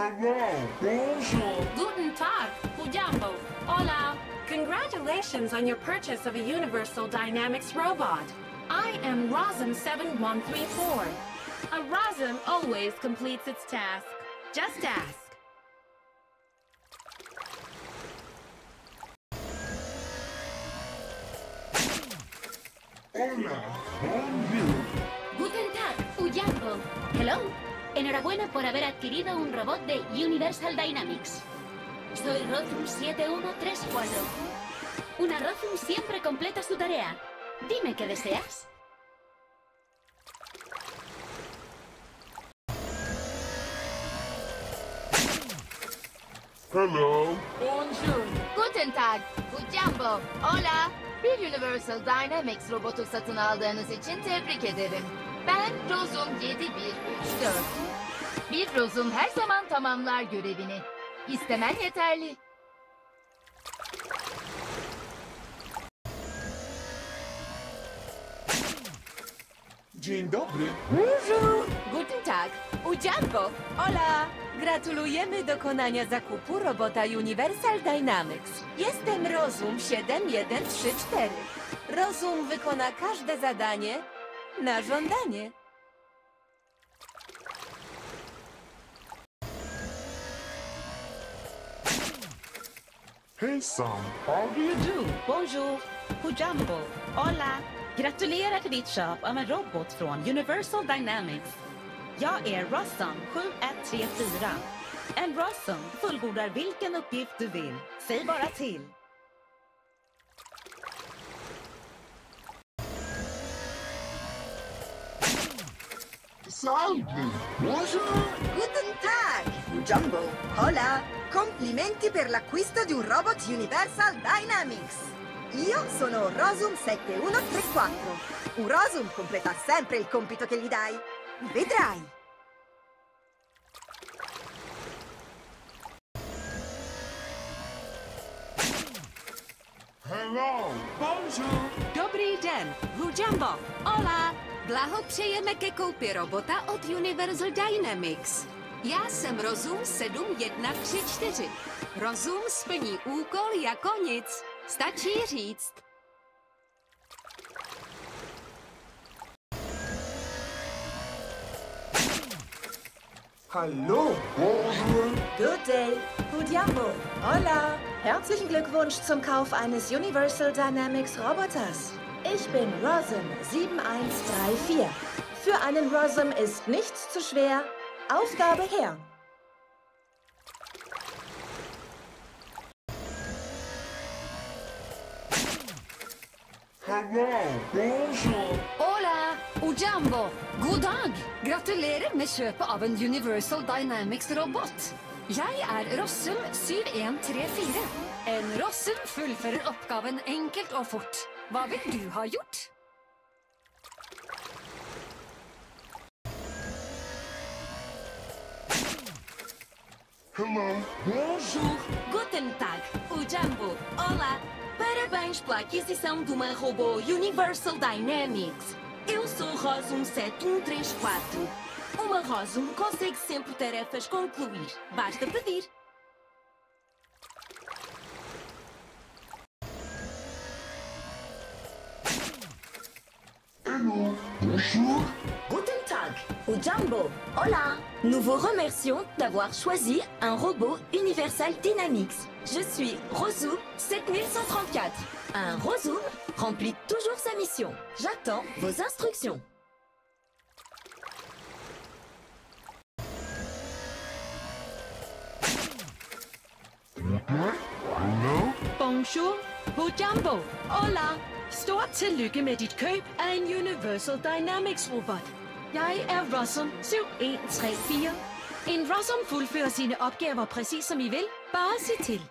Hello, bonjour. Guten Tag, Ujambo. Hola. Congratulations on your purchase of a Universal Dynamics robot. I am Rosm7134. A Rosm always completes its task. Just ask. Hola, bonjour. Guten Tag, Ujambo. Hello. Enhorabuena por haber adquirido un robot de Universal Dynamics. Soy Rothum7134. Una Rothum siempre completa su tarea. Dime qué deseas. Hello. Bonjour. Guten Tag. Ujambo. Hola. Bir Universal Dynamics robotu satın aldığınız için tebrik ederim. Ben Rozum 7134. Bir Rozum her zaman tamamlar görevini. İstemen yeterli. Dzień dobry. Bonjour! Guten Tag! Ujambo! Hola! Gratulujemy dokonania zakupu robota Universal Dynamics. Jestem Rozum 7134. Rozum wykona każde zadanie na żądanie. Hej Sam, how do you do? Bonjour, Ujambo, hola. Gratulerar till ditt köp av en robot från Universal Dynamics. Jag är Rossum 7134. En Rossum fullbordar vilken uppgift du vill. Säg bara till. Salve. Bonjour. Guten Tag, Jumbo. Hola. Complimenti per l'acquisto di un robot Universal Dynamics. Io sono Rosum 7134. Un Rosum completa sempre il compito che gli dai. Vedrai. Hello, bonjour. Dobrý den! Ujambo! Hola! Blahopřejeme ke koupě robota od Universal Dynamics. Já jsem Rozum 7134. Rozum splní úkol jako nic. Stačí říct. Hallo, bonjour. Good day, Ujambo. Hola. Herzlichen Glückwunsch zum Kauf eines Universal Dynamics Roboters. Ich bin Rosm 7134. Für einen Rosm ist nichts zu schwer. Aufgabe her. Hello, bonjour. Hola. Ujambo. God dag. Gratulerer med kjøpet av en Universal Dynamics robot. Jeg er Rossum 7134. En Rossum fullfører oppgaven enkelt og fort. Hva vil du ha gjort? Hello, bonjour. Guten Tag! Ujambo! Olá! Parabéns pela aquisição de uma robô Universal Dynamics. Eu sou Rosum 7134. Uma Rosum consegue sempre tarefas concluir. Basta pedir. Hello, bonjour. Guten Tag, Ujambo. Hola. Nous vous remercions d'avoir choisi un robot Universal Dynamics. Je suis Rosum 7134. Un Rosum remplit toujours sa mission. J'attends vos instructions. Hello. Bonjour, Ujambo, hola. Stort tillykke med dit køb af en Universal Dynamics robot. Jeg er Rossum 7134. En Rossum fuldfører sine opgaver præcis som I vil. Bare sig til.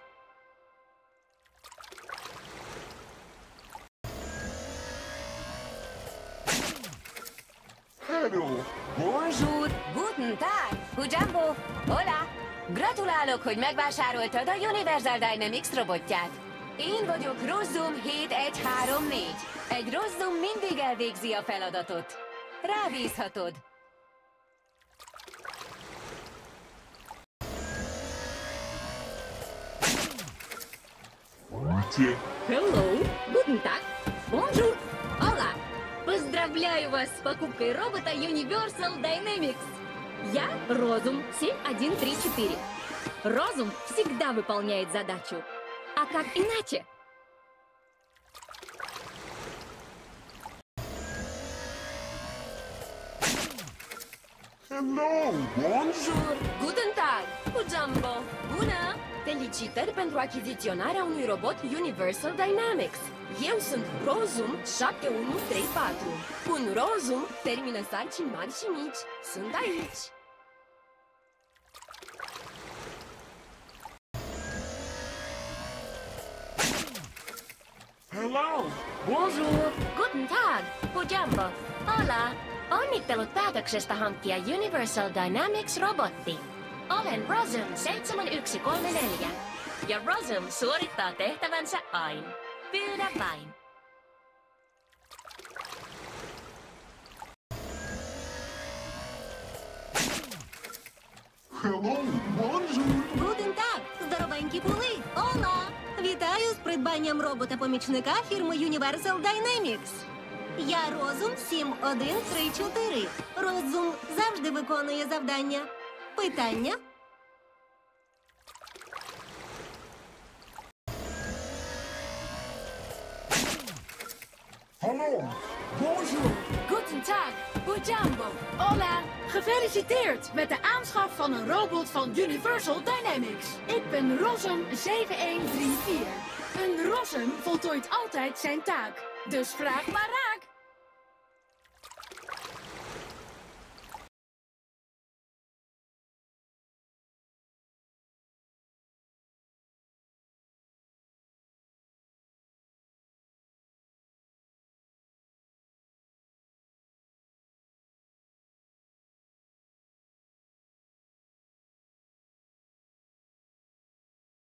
Hello, bonjour. Guten Tag! Ujambo! Hola! Gratulálok, hogy megvásároltad a Universal Dynamics robotját. Én vagyok Rossum 7134. Egy Rossum mindig elvégzi a feladatot. Rábízhatod. Uite! Hello, guten Tag, bonjour, hola. Поздравляю вас с покупкой робота Universal Dynamics. Я Розум 7134. Розум всегда выполняет задачу. А как иначе? Hello! Bonjour! Guten Tag, cu Jumbo. Bună! Felicitări pentru achiziționarea unui robot Universal Dynamics. Eu sunt Rozum 7134. Un Rozum termină sarcini mari și mici. Sunt aici. Hello! Bonjour! Guten Tag, cu Jumbo. Hola! Onnittelut päätöksestä hankkia Universal Dynamics robotti. Olen Rozum 7134. Ja Rozum suorittaa tehtävänsä aina. Pyydä vain. Hello! Bonjour! Guten Tag! Здоровенькі були! Ола! Вітаю з придбанням робота-помічника фірми Universal Dynamics. Я Розум 7134. Розум завжди виконує завдання. Питання? Hallo! Bonjour! Guten Tag, cu Jumbo. Hola! Gefeliciteerd met de aanschaf van een robot van Universal Dynamics. Ik ben Rozum 7134. Een Rozum voltooit altijd zijn taak. Dus vraag maar aan.